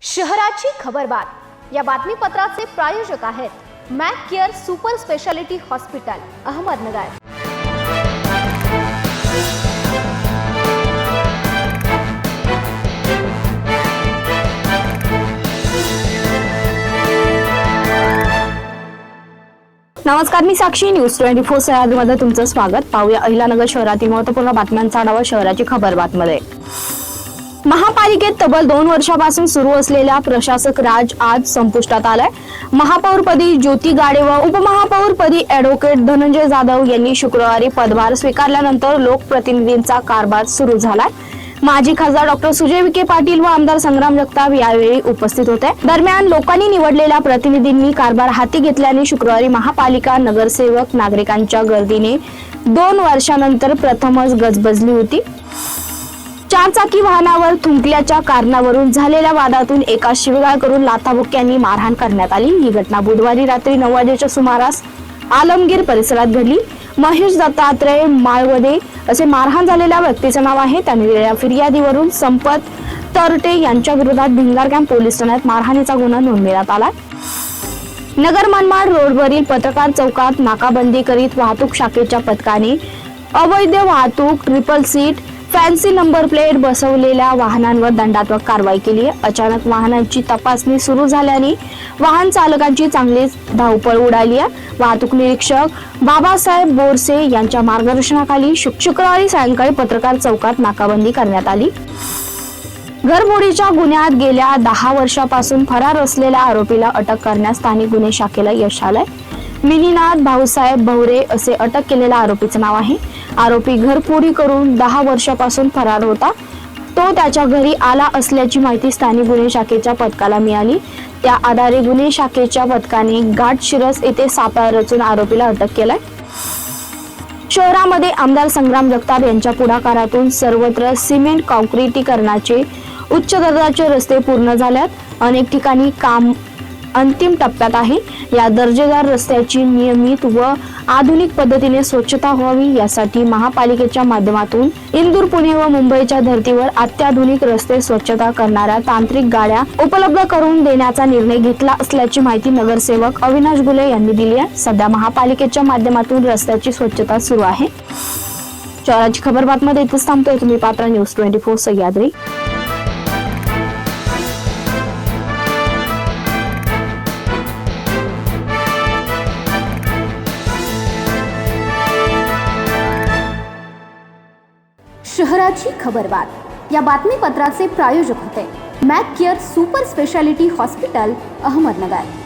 शहराची खबरबात या बातमीपत्राचे प्रायोजक आहेत Mac care super speciality hospital Ahmednagar. नमस्कार, मी साक्षी न्यूज 24 सह्याद्रीमध्ये तुमचं स्वागत। पाहूया अहिलानगर शहरातील महत्त्वपूर्ण बातम्यांचा आढावा शहराची खबरबातमध्ये। महापालिकेत तब्बल 2 वर्षापासून सुरू असलेला प्रशासक राज आज संपुष्टात आलाय। महापौरपदी ज्योती गाडे व उपमहापौरपदी ॲडव्होकेट धनंजय जाधव यांनी शुक्रवारी पदभार स्वीकारल्यानंतर लोकप्रतिनिधींचा कारभार सुरू झालाय। माजी खासदार डॉक्टर सुजय विखे पाटील व आमदार संग्राम जगताप यावेळी उपस्थित होते। दरम्यान लोकांनी निवडलेल्या प्रतिनिधींनी कारभार हाती घेतल्याने शुक्रवारी महापालिका नगरसेवक नागरिकांच्या गर्दीने 2 वर्षानंतर प्रथमच गजबजली होती। 4 चाकी वाहनावर थुंकल्याच्या कारणावरून झालेल्या वादातून एका शिवीगाळ करून लाथाबुक्क्यांनी मारहाण करण्यात आली। ही घटना बुधवारी रात्री 9 वाजेच्या सुमारास आलमगीर परिसरात घडली। महेश दत्तात्रय माळवदे असे मारहाण झालेल्या व्यक्तीचं नाव आहे। त्यांनी दिलेल्या फिर्यादीवरून संपत तरटे यांच्या विरोधात भिंगार कॅम्प पोलीस ठाण्यात मारहाणीचा गुन्हा नोंदवण्यात आला। नगर मनमाड रोडवरील पत्रकार चौकात नाकाबंदी करीत वाहतूक शाखेच्या पथकाने अवैध वाहतूक, triple seat, fancy number plate बसवलेल्या वाहनांवर दंडात्मक कारवाई केली आहे। अचानक वाहनांची तपासणी सुरू झाल्याने वाहन चालकांची चांगलीच धावपळ उडाली आहे। वाहतूक निरीक्षक बाबासाहेब बोरसे यांच्या मार्गदर्शनाखाली शुक्रवारी सायंकाळी पत्रकार चौकात नाकाबंदी करण्यात आली। घरफोडीच्या गुन्ह्यात गेल्या 10 वर्षापासून फरार असलेल्या आरोपीला अटक करण्यास स्थानिक गुन्हे शाखेला यश आलंय। मिनीनाथ भाऊसाहेब भवरे असे अटक केलेल्या आरोपीचं नाव आहे। आरोपी घरफोडी करून 10 वर्षापासून फरार होता। तो त्याच्या घरी आला असल्याची माहिती स्थानिक गुन्हे शाखेच्या पथकाला मिळाली। त्या आधारे गुन्हे शाखेच्या पथकाने घाटशिरस येथे सापळा रचून आरोपीला अटक केलाय। शहरामध्ये आमदार संग्राम जगताप यांच्या पुढाकारातून सर्वत्र सिमेंट काँक्रिटीकरणाचे उच्च दर्जाचे रस्ते पूर्ण झाल्यात। अनेक ठिकाणी काम अंतिम टप्प्यात आहे। या दर्जेदार रस्त्याची नियमित व आधुनिक पद्धतीने स्वच्छता व्हावी यासाठी महापालिकेच्या माध्यमातून इंदूर, पुणे व मुंबईच्या धर्तीवर अत्याधुनिक रस्ते स्वच्छता करणाऱ्या तांत्रिक गाड्या उपलब्ध करून देण्याचा निर्णय घेतला असल्याची माहिती नगरसेवक अविनाश गुले यांनी दिली आहे। सध्या महापालिकेच्या माध्यमातून रस्त्याची स्वच्छता सुरू आहे। शहराची खबरबातमध्ये इथेच थांबतोय। तुम्ही पाहता न्यूज 24 सह्याद्री। शहराची खबरबात या बातमीपत्राचे प्रायोजक होते Mac care super speciality hospital Ahmednagar.